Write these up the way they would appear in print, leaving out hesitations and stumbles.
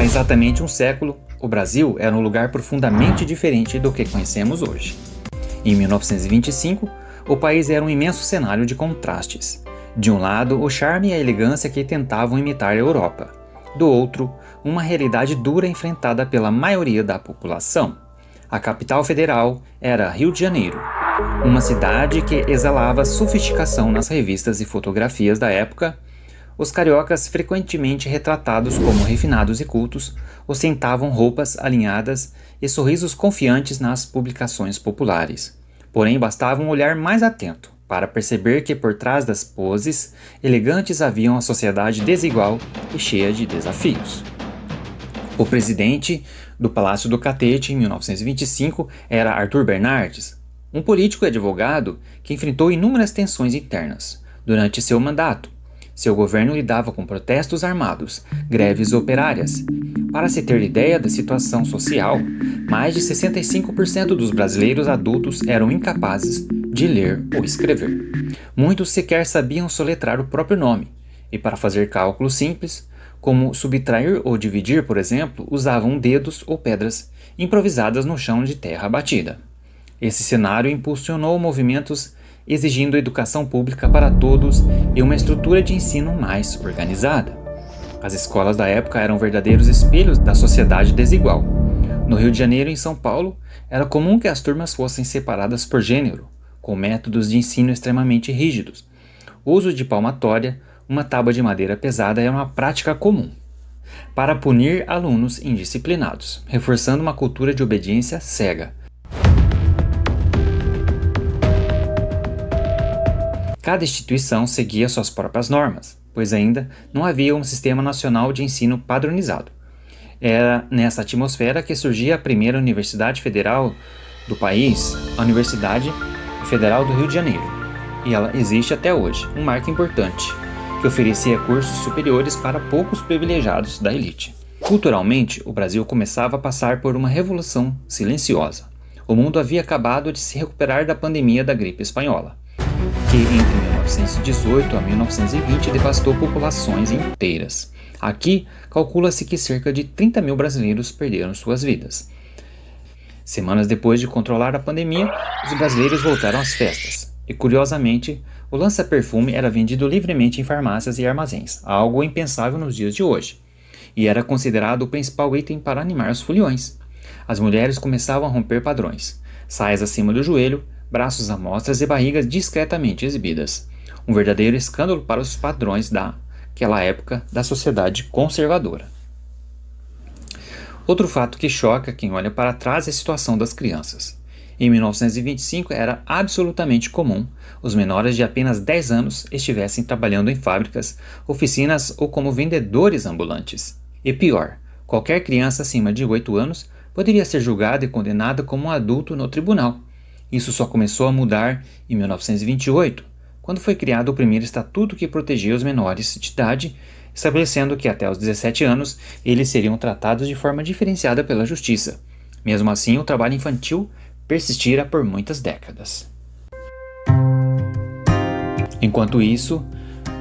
Há exatamente um século, o Brasil era um lugar profundamente diferente do que conhecemos hoje. Em 1925, o país era um imenso cenário de contrastes. De um lado, o charme e a elegância que tentavam imitar a Europa. Do outro, uma realidade dura enfrentada pela maioria da população. A capital federal era Rio de Janeiro, uma cidade que exalava sofisticação nas revistas e fotografias da época. Os cariocas, frequentemente retratados como refinados e cultos, ostentavam roupas alinhadas e sorrisos confiantes nas publicações populares. Porém, bastava um olhar mais atento para perceber que por trás das poses elegantes havia uma sociedade desigual e cheia de desafios. O presidente do Palácio do Catete, em 1925, era Arthur Bernardes, um político e advogado que enfrentou inúmeras tensões internas. Durante seu mandato, seu governo lidava com protestos armados, greves operárias. Para se ter ideia da situação social, mais de 65% dos brasileiros adultos eram incapazes de ler ou escrever. Muitos sequer sabiam soletrar o próprio nome, e para fazer cálculos simples, como subtrair ou dividir, por exemplo, usavam dedos ou pedras improvisadas no chão de terra batida. Esse cenário impulsionou movimentos exigindo educação pública para todos e uma estrutura de ensino mais organizada. As escolas da época eram verdadeiros espelhos da sociedade desigual. No Rio de Janeiro e em São Paulo, era comum que as turmas fossem separadas por gênero, com métodos de ensino extremamente rígidos. O uso de palmatória, uma tábua de madeira pesada, era uma prática comum para punir alunos indisciplinados, reforçando uma cultura de obediência cega. Cada instituição seguia suas próprias normas, pois ainda não havia um sistema nacional de ensino padronizado. Era nessa atmosfera que surgia a primeira universidade federal do país, a Universidade Federal do Rio de Janeiro, e ela existe até hoje, um marco importante, que oferecia cursos superiores para poucos privilegiados da elite. Culturalmente, o Brasil começava a passar por uma revolução silenciosa. O mundo havia acabado de se recuperar da pandemia da gripe espanhola, que entre 1918 a 1920 devastou populações inteiras. Aqui, calcula-se que cerca de 30 mil brasileiros perderam suas vidas. Semanas depois de controlar a pandemia, os brasileiros voltaram às festas. E, curiosamente, o lança-perfume era vendido livremente em farmácias e armazéns, algo impensável nos dias de hoje. E era considerado o principal item para animar os foliões. As mulheres começavam a romper padrões. Saias acima do joelho, braços à mostra e barrigas discretamente exibidas. Um verdadeiro escândalo para os padrões daquela época da sociedade conservadora. Outro fato que choca quem olha para trás é a situação das crianças. Em 1925 era absolutamente comum os menores de apenas 10 anos estivessem trabalhando em fábricas, oficinas ou como vendedores ambulantes. E pior, qualquer criança acima de 8 anos poderia ser julgada e condenada como um adulto no tribunal. Isso só começou a mudar em 1928, quando foi criado o primeiro estatuto que protegia os menores de idade, estabelecendo que até os 17 anos eles seriam tratados de forma diferenciada pela justiça. Mesmo assim, o trabalho infantil persistira por muitas décadas. Enquanto isso,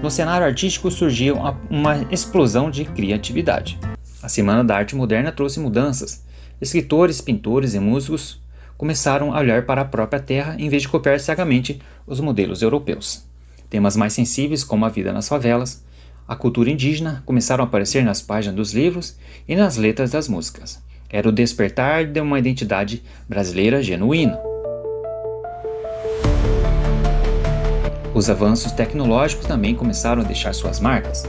no cenário artístico surgiu uma explosão de criatividade. A Semana da Arte Moderna trouxe mudanças. Escritores, pintores e músicos começaram a olhar para a própria terra em vez de copiar cegamente os modelos europeus. Temas mais sensíveis, como a vida nas favelas, a cultura indígena, começaram a aparecer nas páginas dos livros e nas letras das músicas. Era o despertar de uma identidade brasileira genuína. Os avanços tecnológicos também começaram a deixar suas marcas.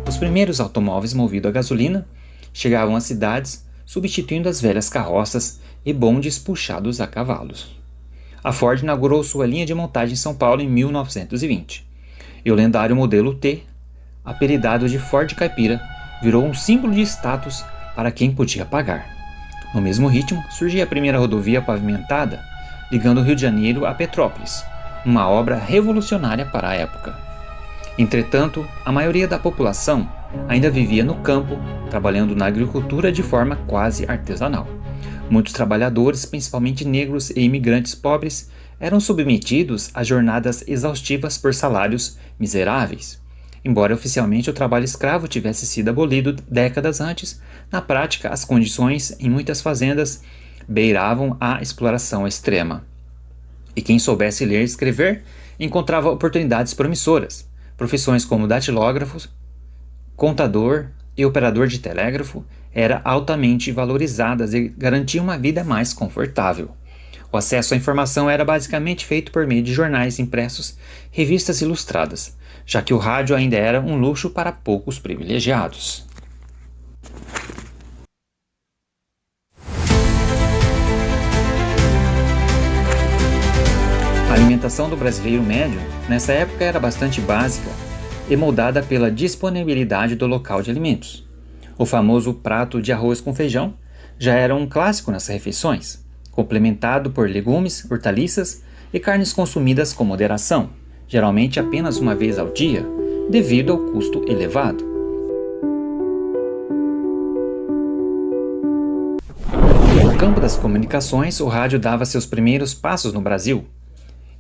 Os primeiros automóveis movidos a gasolina chegavam às cidades, substituindo as velhas carroças e bondes puxados a cavalos. A Ford inaugurou sua linha de montagem em São Paulo em 1920. E o lendário modelo T, apelidado de Ford Caipira, virou um símbolo de status para quem podia pagar. No mesmo ritmo, surgia a primeira rodovia pavimentada, ligando o Rio de Janeiro a Petrópolis, uma obra revolucionária para a época. Entretanto, a maioria da população ainda vivia no campo, trabalhando na agricultura de forma quase artesanal. Muitos trabalhadores, principalmente negros e imigrantes pobres, eram submetidos a jornadas exaustivas por salários miseráveis. Embora oficialmente o trabalho escravo tivesse sido abolido décadas antes, na prática as condições em muitas fazendas beiravam a exploração extrema. E quem soubesse ler e escrever encontrava oportunidades promissoras. Profissões como datilógrafo, contador e operador de telégrafo eram altamente valorizadas e garantiam uma vida mais confortável. O acesso à informação era basicamente feito por meio de jornais impressos, revistas ilustradas, já que o rádio ainda era um luxo para poucos privilegiados. A alimentação do brasileiro médio, nessa época, era bastante básica e moldada pela disponibilidade do local de alimentos. O famoso prato de arroz com feijão já era um clássico nas refeições, complementado por legumes, hortaliças e carnes consumidas com moderação, geralmente apenas uma vez ao dia, devido ao custo elevado. No campo das comunicações, o rádio dava seus primeiros passos no Brasil.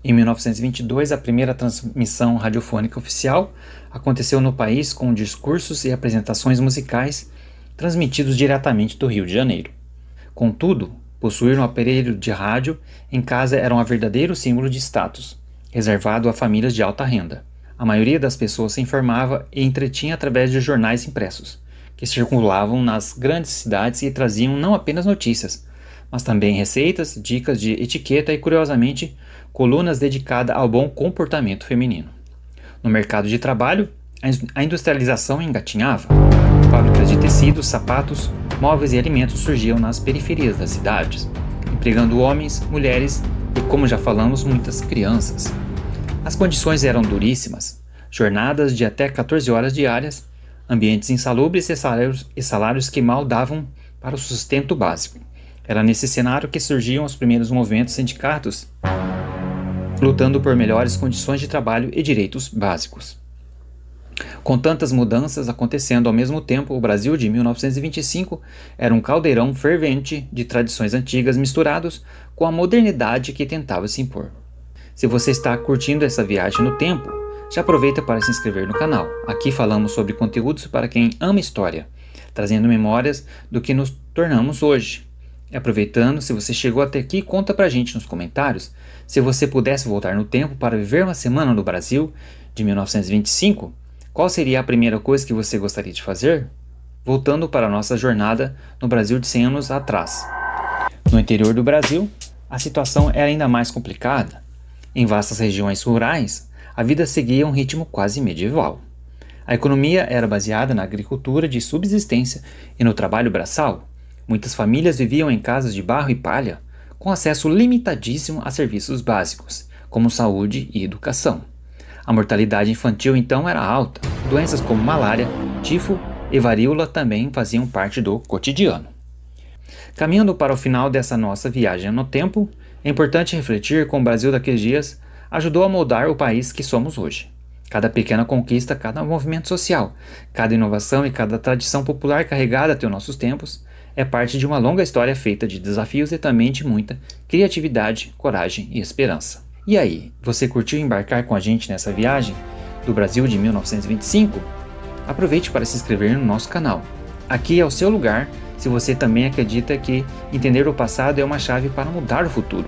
Em 1922, a primeira transmissão radiofônica oficial aconteceu no país com discursos e apresentações musicais transmitidos diretamente do Rio de Janeiro. Contudo, possuir um aparelho de rádio em casa era um verdadeiro símbolo de status, reservado a famílias de alta renda. A maioria das pessoas se informava e entretinha através de jornais impressos, que circulavam nas grandes cidades e traziam não apenas notícias, mas também receitas, dicas de etiqueta e, curiosamente, colunas dedicadas ao bom comportamento feminino. No mercado de trabalho, a industrialização engatinhava. Fábricas de tecidos, sapatos, móveis e alimentos surgiam nas periferias das cidades, empregando homens, mulheres e, como já falamos, muitas crianças. As condições eram duríssimas, jornadas de até 14 horas diárias, ambientes insalubres e salários que mal davam para o sustento básico. Era nesse cenário que surgiam os primeiros movimentos sindicatos, lutando por melhores condições de trabalho e direitos básicos. Com tantas mudanças acontecendo ao mesmo tempo, o Brasil de 1925 era um caldeirão fervente de tradições antigas misturados com a modernidade que tentava se impor. Se você está curtindo essa viagem no tempo, já aproveita para se inscrever no canal. Aqui falamos sobre conteúdos para quem ama história, trazendo memórias do que nos tornamos hoje. E aproveitando, se você chegou até aqui, conta pra gente nos comentários se você pudesse voltar no tempo para viver uma semana no Brasil de 1925, qual seria a primeira coisa que você gostaria de fazer? Voltando para a nossa jornada no Brasil de 100 anos atrás. No interior do Brasil, a situação era ainda mais complicada. Em vastas regiões rurais, a vida seguia um ritmo quase medieval. A economia era baseada na agricultura de subsistência e no trabalho braçal. Muitas famílias viviam em casas de barro e palha, com acesso limitadíssimo a serviços básicos, como saúde e educação. A mortalidade infantil então era alta. Doenças como malária, tifo e varíola também faziam parte do cotidiano. Caminhando para o final dessa nossa viagem no tempo, é importante refletir como o Brasil daqueles dias ajudou a moldar o país que somos hoje. Cada pequena conquista, cada movimento social, cada inovação e cada tradição popular carregada até os nossos tempos é parte de uma longa história feita de desafios e também de muita criatividade, coragem e esperança. E aí, você curtiu embarcar com a gente nessa viagem do Brasil de 1925? Aproveite para se inscrever no nosso canal. Aqui é o seu lugar se você também acredita que entender o passado é uma chave para mudar o futuro.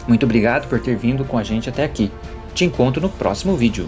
Muito obrigado por ter vindo com a gente até aqui. Te encontro no próximo vídeo.